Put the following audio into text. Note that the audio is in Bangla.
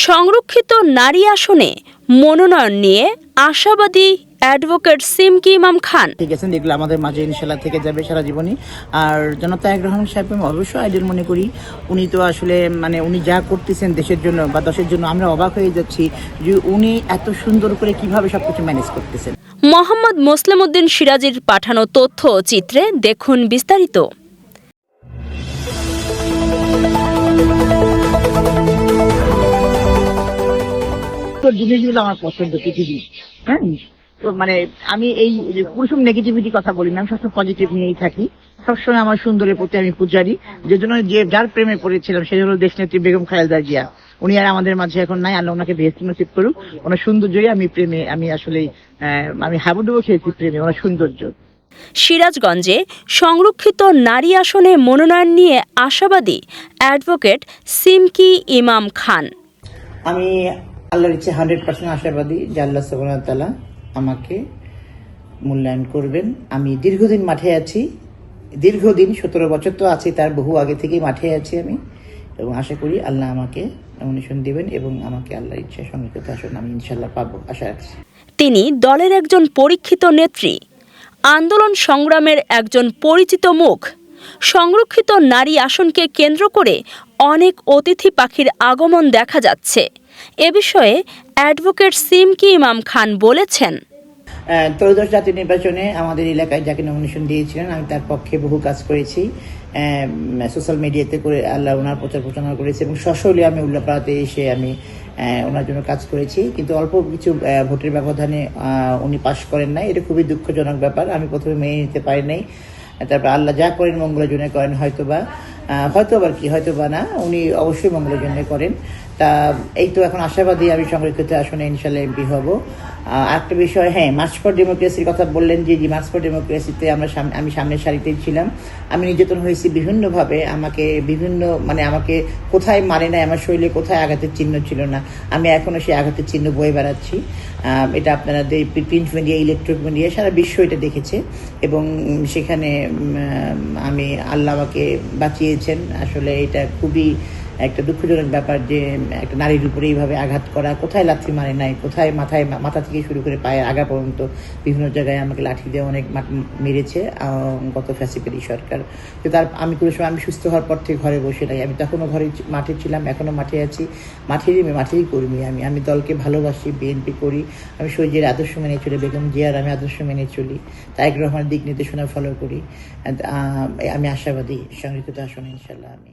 সংরক্ষিত নারী আসনে মনোনয়ন নিয়ে আশাবাদী অ্যাডভোকেট সিমকি ইমাম খান। ঠিক আছে, এগুলো আমাদের মাঝে ইনশাল্লাহ থেকে যাবে সারা জীবনই। আর জনতা তারেক রহমান সাহেব আমি অবশ্যই আইডল মনে করি। উনি তো আসলে উনি যা করতেছেন দেশের জন্য বা দেশের জন্য আমরা অবাক হয়ে যাচ্ছি যে উনি এত সুন্দর করে কিভাবে সবকিছু ম্যানেজ করতেছেন। মোহাম্মদ মোসলেম উদ্দিন সিরাজীর পাঠানো তথ্য ও চিত্রে দেখুন বিস্তারিত। জিনিসগুলো আমার পছন্দ পৃথিবী। হ্যাঁ, তো আমি এই কোনসময় নেগেটিভিটি কথা বলি না, আমি সবসময় পজিটিভ নিয়েই থাকি। সবসময় আমার সুন্দরের প্রতি আমি পূজারি। যে জন্য যার প্রেমে পড়েছিলাম সে হলো দেশনেত্রী বেগম খালেদা জিয়া। উনি আর আমাদের মাঝে এখন নাই, আল্লাহ ওনাকে বেহেশত নসিব করুক। ওনার সৌন্দর্যই আমি প্রেমে, আমি আসলে আমি হাবুডুবু খেয়েছি প্রেমে, ওনার সৌন্দর্য। সিরাজগঞ্জে সংরক্ষিত নারী আসনে মনোনয়ন নিয়ে আশাবাদী অ্যাডভোকেট সিমকি ইমাম খান। আমি আল্লাহর ইচ্ছে 100% আশাবাদী যে আল্লাহ সুবহানাহু ওয়া তাআলা আমাকে মূল্যায়ন করবেন। আমি দীর্ঘদিন মাঠে আছি, দীর্ঘদিন 17 বছর তো আছি, তার বহু আগে থেকেই মাঠে আছি আমি, এবং আশা করি আল্লাহ আমাকে নমিনেশন দিবেন এবং আমাকে আল্লাহর ইচ্ছা সংরক্ষিত আসন আমি ইনশাল্লাহ পাবো, আশা রাখছি। তিনি দলের একজন পরীক্ষিত নেত্রী, আন্দোলন সংগ্রামের একজন পরিচিত মুখ। সংরক্ষিত নারী আসনকে কেন্দ্র করে অনেক অতিথি পাখির আগমন দেখা যাচ্ছে। এ বিষয়ে অ্যাডভোকেট সিমকি ইমাম খান বলেছেন, ত্রয়োদশ জাতীয় নির্বাচনে আমাদের এলাকায় যাকে নমিনেশন দিয়েছিলেন আমি তার পক্ষে বহু কাজ করেছি। সোশ্যাল মিডিয়াতে করে আল্লাহ ওনার প্রচার প্রচারণা করেছি এবং সশরীরে আমি উল্লাপাড়াতে এসে আমি ওনার জন্য কাজ করেছি। কিন্তু অল্প কিছু ভোটের ব্যবধানে উনি পাশ করেন নাই, এটা খুবই দুঃখজনক ব্যাপার। আমি প্রথমে মেনে নিতে পারি নাই। তারপর আল্লাহ যা করেন মঙ্গলের জন্য করেন, হয়তোবা না, উনি অবশ্যই মঙ্গলের জন্য করেন। তা এই তো এখন আশাবাদী আমি সংরক্ষিত আসনে ইনশাল্লাহ এমপি হব। একটা বিষয়, হ্যাঁ, মার্চ ফর ডেমোক্রেসির কথা বললেন, যে মার্চ ফর ডেমোক্রেসিতে আমি সামনের সারিতেই ছিলাম। আমি নির্যাতন হয়েছি বিভিন্নভাবে, আমাকে আমাকে কোথায় মানে নাই, আমার শরীরে কোথায় আঘাতের চিহ্ন ছিল না, আমি এখনো সেই আঘাতের চিহ্ন বয়ে বেড়াচ্ছি। এটা আপনাদের প্রিন্ট মিডিয়া, ইলেকট্রনিক মিডিয়া, সারা বিশ্ব এটা দেখেছে এবং সেখানে আমি আল্লাহ আমাকে বাঁচিয়েছেন। আসলে এটা খুবই একটা দুঃখজনক ব্যাপার যে একটা নারীর উপরে এইভাবে আঘাত করা, কোথায় লাথি মারে নাই, কোথায় মাথা থেকে শুরু করে পায়ের আগা পর্যন্ত বিভিন্ন জায়গায় আমাকে লাঠি দিয়ে অনেক মেরেছে গত ফ্যাসিবাদী সরকার। তো আমি কোনো সময় আমি সুস্থ হওয়ার পর থেকে ঘরে বসে নাই, আমি তখনও মাঠে ছিলাম, এখনো মাঠে আছি, মাঠেরই কর্মী। আমি দলকে ভালোবাসি, বিএনপি করি, আমি শহীদের আদর্শ মেনে চলি, বেগম জিয়ার আমি আদর্শ মেনে চলি, তারেক রহমানের দিক নির্দেশনা ফলো করি। আমি আশাবাদী সংরক্ষিত আসনে ইনশাল্লাহ আমি